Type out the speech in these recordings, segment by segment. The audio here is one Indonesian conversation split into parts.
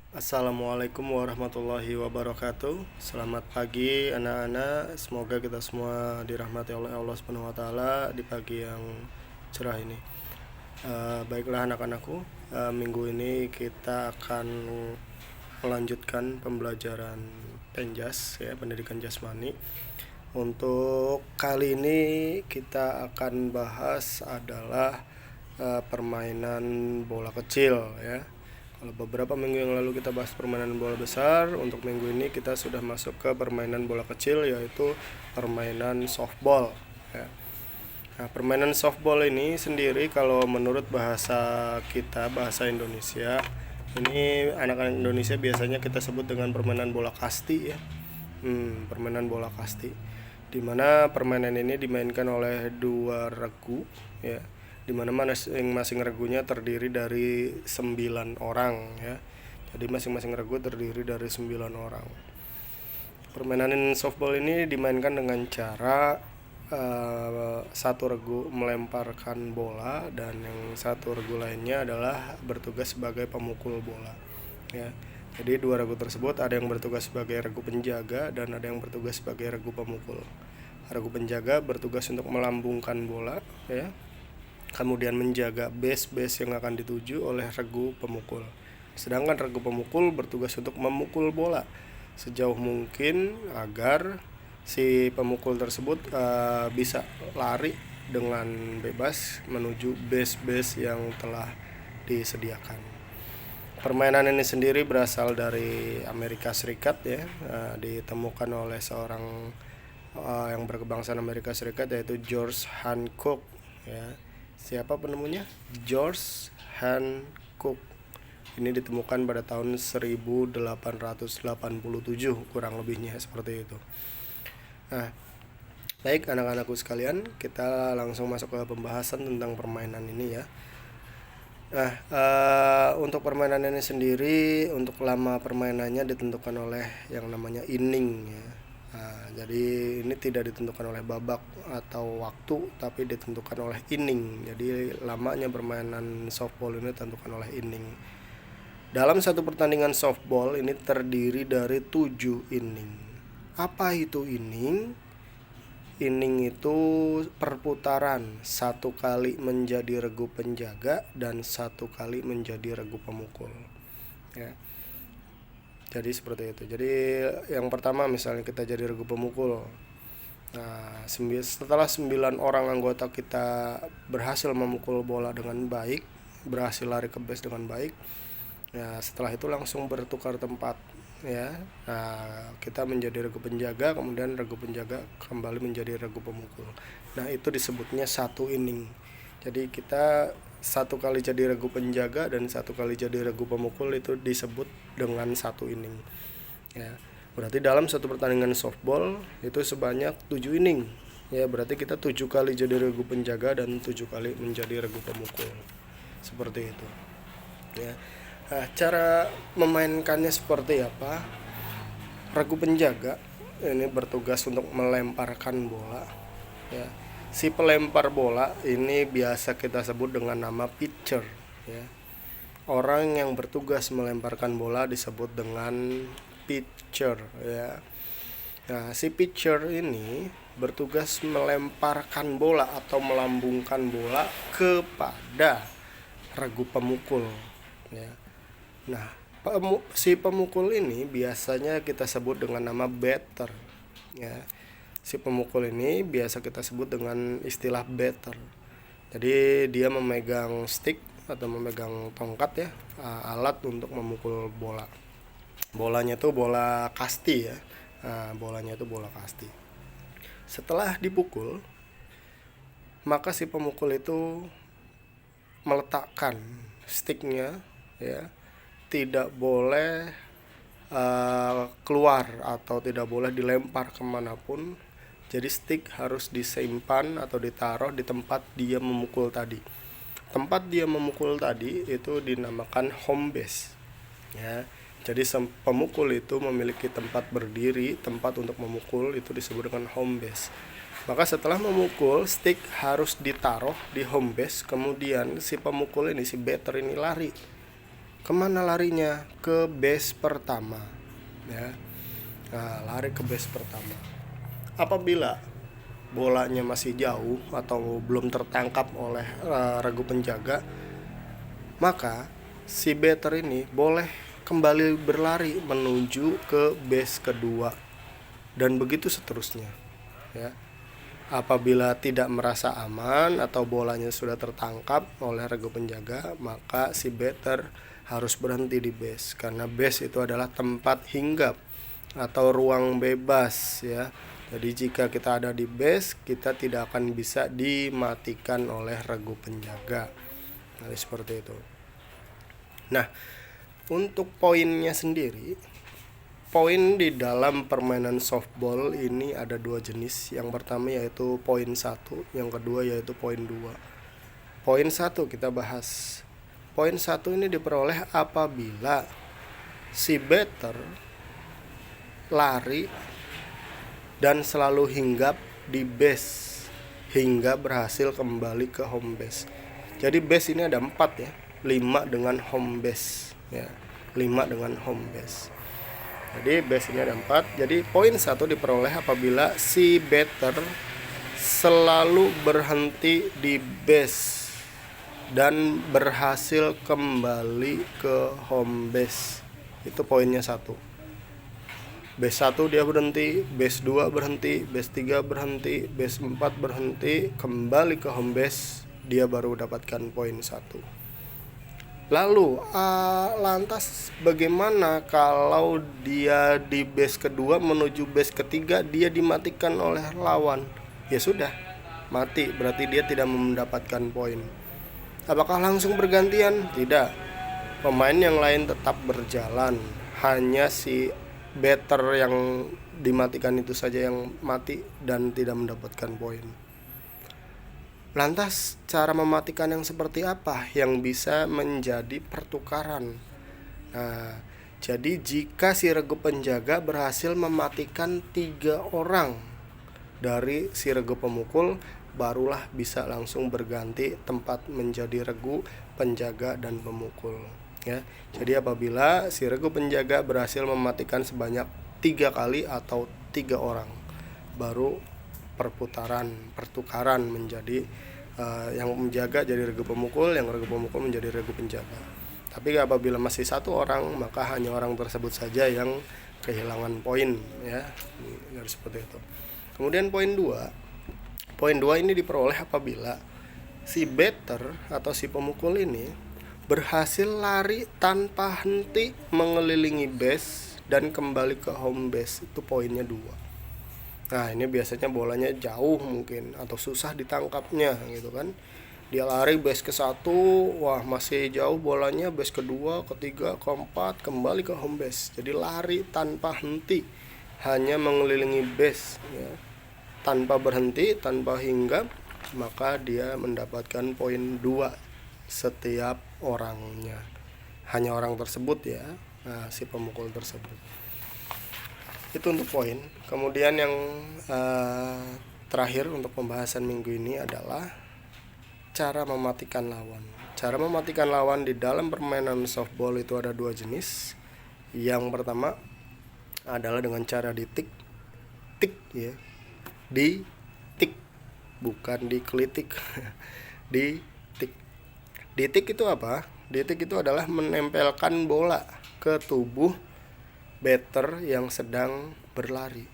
Assalamualaikum warahmatullahi wabarakatuh. Selamat pagi anak-anak. Semoga kita semua dirahmati oleh Allah Subhanahu wa taala di pagi yang cerah ini. Baiklah anak-anakku, minggu ini kita akan melanjutkan pembelajaran Penjas ya, pendidikan jasmani. Untuk kali ini kita akan bahas adalah permainan bola kecil ya. Kalau beberapa minggu yang lalu kita bahas permainan bola besar, untuk minggu ini kita sudah masuk ke permainan bola kecil, yaitu permainan softball ya. Nah, permainan softball ini sendiri kalau menurut bahasa kita, bahasa Indonesia, ini anak-anak Indonesia biasanya kita sebut dengan permainan bola kasti ya. Permainan bola kasti, dimana permainan ini dimainkan oleh dua regu ya, dimana masing-masing regunya terdiri dari 9 orang ya. Jadi masing-masing regu terdiri dari 9 orang. Permainan softball ini dimainkan dengan cara satu regu melemparkan bola dan yang satu regu lainnya adalah bertugas sebagai pemukul bola ya. Jadi dua regu tersebut ada yang bertugas sebagai regu penjaga dan ada yang bertugas sebagai regu pemukul. Regu penjaga bertugas untuk melambungkan bola ya, kemudian menjaga base yang akan dituju oleh regu pemukul. Sedangkan regu pemukul bertugas untuk memukul bola sejauh mungkin agar si pemukul tersebut bisa lari dengan bebas menuju base yang telah disediakan. Permainan ini sendiri berasal dari Amerika Serikat ya, ditemukan oleh seorang yang berkebangsaan Amerika Serikat, yaitu George Hancock ya. Siapa penemunya? George Hancock. Ini ditemukan pada tahun 1887 kurang lebihnya seperti itu. Nah, baik anak-anakku sekalian, kita langsung masuk ke pembahasan tentang permainan ini ya. Nah, untuk permainan ini sendiri, untuk lama permainannya ditentukan oleh yang namanya inning ya. Nah, jadi ini tidak ditentukan oleh babak atau waktu, tapi ditentukan oleh inning. Jadi lamanya permainan softball ini ditentukan oleh inning. Dalam satu pertandingan softball ini terdiri dari 7 inning. Apa itu inning? Inning itu perputaran, satu kali menjadi regu penjaga dan satu kali menjadi regu pemukul ya. Jadi seperti itu. Jadi yang pertama misalnya kita jadi regu pemukul. Nah, setelah 9 orang anggota kita berhasil memukul bola dengan baik, berhasil lari ke base dengan baik, ya setelah itu langsung bertukar tempat ya. Nah, kita menjadi regu penjaga, kemudian regu penjaga kembali menjadi regu pemukul. Nah, itu disebutnya satu inning. Jadi kita satu kali jadi regu penjaga dan satu kali jadi regu pemukul, itu disebut dengan satu inning ya. Berarti dalam satu pertandingan softball itu sebanyak 7 inning ya. Berarti kita 7 kali jadi regu penjaga dan 7 kali menjadi regu pemukul, seperti itu ya. Nah, cara memainkannya seperti apa? Regu penjaga ini bertugas untuk melemparkan bola ya. Si pelempar bola ini biasa kita sebut dengan nama pitcher ya. Orang yang bertugas melemparkan bola disebut dengan pitcher ya. Nah, si pitcher ini bertugas melemparkan bola atau melambungkan bola kepada regu pemukul ya. Nah, si pemukul ini biasanya kita sebut dengan nama batter ya. Si pemukul ini biasa kita sebut dengan istilah batter. Jadi dia memegang stick atau memegang tongkat ya, alat untuk memukul bola. Bolanya itu bola kasti ya. Nah, bolanya itu bola kasti. Setelah dipukul, maka si pemukul itu meletakkan sticknya ya, tidak boleh keluar atau tidak boleh dilempar kemanapun. Jadi stick harus disimpan atau ditaruh di tempat dia memukul tadi. Tempat dia memukul tadi itu dinamakan home base ya. Jadi pemukul itu memiliki tempat berdiri, tempat untuk memukul, itu disebut dengan home base. Maka setelah memukul, stick harus ditaruh di home base. Kemudian si pemukul ini, si batter ini lari kemana larinya? Ke base pertama, ya. Nah, lari ke base pertama. Apabila bolanya masih jauh atau belum tertangkap oleh regu penjaga, maka si batter ini boleh kembali berlari menuju ke base kedua, dan begitu seterusnya, ya. Apabila tidak merasa aman atau bolanya sudah tertangkap oleh regu penjaga, maka si batter harus berhenti di base, karena base itu adalah tempat hinggap atau ruang bebas, ya. Jadi jika kita ada di base, kita tidak akan bisa dimatikan oleh regu penjaga. Nah, seperti itu. Nah, untuk poinnya sendiri, poin di dalam permainan softball ini ada dua jenis. Yang pertama yaitu poin 1, yang kedua yaitu poin 2. Poin 1 kita bahas. Poin 1 ini diperoleh apabila si batter lari dan selalu hinggap di base hingga berhasil kembali ke home base. Jadi base ini ada 4, ya. 5 dengan home base, ya. 5 dengan home base. Jadi base ini ada 4. Jadi poin 1 diperoleh apabila si batter selalu berhenti di base dan berhasil kembali ke home base. Itu poinnya 1. Base 1 dia berhenti, base 2 berhenti, base 3 berhenti, base 4 berhenti, kembali ke home base, dia baru dapatkan poin 1. Lalu lantas bagaimana kalau dia di base kedua menuju base ketiga dia dimatikan oleh lawan? Ya sudah, mati, berarti dia tidak mendapatkan poin. Apakah langsung bergantian? Tidak. Pemain yang lain tetap berjalan, hanya si batter yang dimatikan itu saja yang mati dan tidak mendapatkan poin. Lantas cara mematikan yang seperti apa yang bisa menjadi pertukaran? Nah, jadi jika si regu penjaga berhasil mematikan 3 orang dari si regu pemukul, barulah bisa langsung berganti tempat menjadi regu penjaga dan pemukul, ya. Jadi apabila si regu penjaga berhasil mematikan sebanyak 3 kali atau 3 orang, baru pertukaran menjadi yang menjaga jadi regu pemukul, yang regu pemukul menjadi regu penjaga. Tapi apabila masih 1 orang, maka hanya orang tersebut saja yang kehilangan poin, ya. Harus seperti itu. Kemudian poin 2. Poin 2 ini diperoleh apabila si batter atau si pemukul ini berhasil lari tanpa henti mengelilingi base dan kembali ke home base. Itu poinnya 2. Nah, ini biasanya bolanya jauh mungkin atau susah ditangkapnya gitu kan. Dia lari base ke-1, wah masih jauh bolanya, base kedua, ketiga, keempat, kembali ke home base. Jadi lari tanpa henti, hanya mengelilingi base, ya. Tanpa berhenti, tanpa hinggap, maka dia mendapatkan poin 2 setiap orangnya. Hanya orang tersebut, ya. Nah, si pemukul tersebut. Itu untuk poin. Kemudian yang terakhir untuk pembahasan minggu ini adalah cara mematikan lawan. Cara mematikan lawan di dalam permainan softball itu ada 2 jenis. Yang pertama adalah dengan cara ditik, ya. Ditik, bukan dikelitik. Ditik. Ditik itu apa? Ditik itu adalah menempelkan bola ke tubuh batter yang sedang berlari.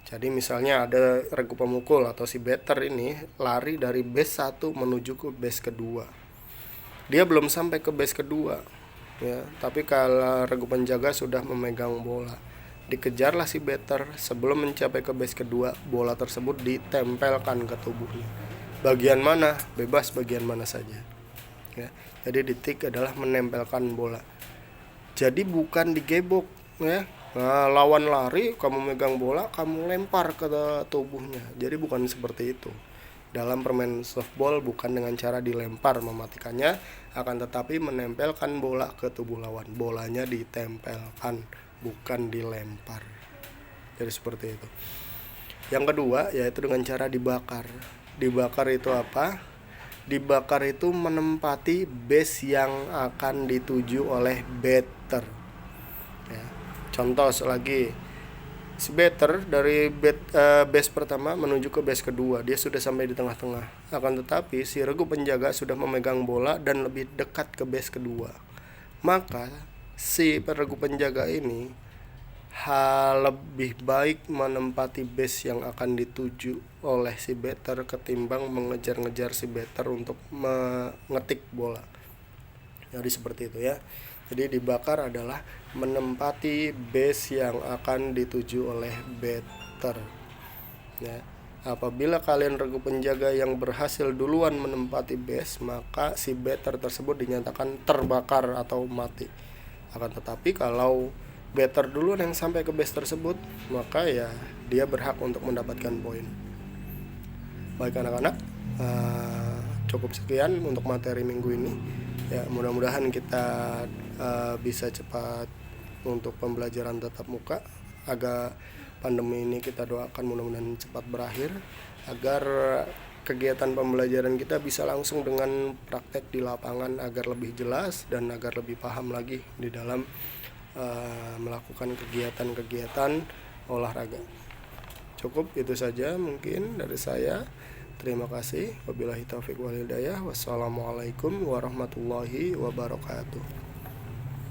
Jadi misalnya ada regu pemukul atau si batter ini lari dari base 1 menuju ke base kedua. Dia belum sampai ke base kedua, ya, tapi kalau regu penjaga sudah memegang bola, dikejarlah si batter. Sebelum mencapai ke base kedua, bola tersebut ditempelkan ke tubuhnya. Bagian mana? Bebas, bagian mana saja, ya. Jadi ditik adalah menempelkan bola. Jadi bukan digebok, ya. Nah, lawan lari, kamu megang bola, kamu lempar ke tubuhnya. Jadi bukan seperti itu. Dalam permainan softball bukan dengan cara dilempar mematikannya, akan tetapi menempelkan bola ke tubuh lawan. Bolanya ditempelkan, bukan dilempar. Jadi seperti itu. Yang kedua yaitu dengan cara dibakar. Dibakar itu apa? Dibakar itu menempati base yang akan dituju oleh batter. Ya. Contoh lagi, si batter dari base pertama menuju ke base kedua, dia sudah sampai di tengah-tengah. Akan tetapi si regu penjaga sudah memegang bola dan lebih dekat ke base kedua. Maka si regu penjaga ini lebih baik menempati base yang akan dituju oleh si batter ketimbang mengejar-ngejar si batter untuk mengetik bola. Jadi seperti itu ya. Jadi dibakar adalah menempati base yang akan dituju oleh batter. Ya. Apabila kalian regu penjaga yang berhasil duluan menempati base, maka si batter tersebut dinyatakan terbakar atau mati. Akan tetapi kalau batter duluan yang sampai ke base tersebut, maka ya dia berhak untuk mendapatkan poin. Baik anak-anak, cukup sekian untuk materi minggu ini. Ya, mudah-mudahan kita bisa cepat untuk pembelajaran tatap muka. Agar pandemi ini kita doakan mudah-mudahan cepat berakhir, agar kegiatan pembelajaran kita bisa langsung dengan praktek di lapangan, agar lebih jelas dan agar lebih paham lagi di dalam melakukan kegiatan-kegiatan olahraga. Cukup itu saja mungkin dari saya. Terima kasih. Wabillahi taufiq wal hidayah. Wassalamualaikum warahmatullahi wabarakatuh.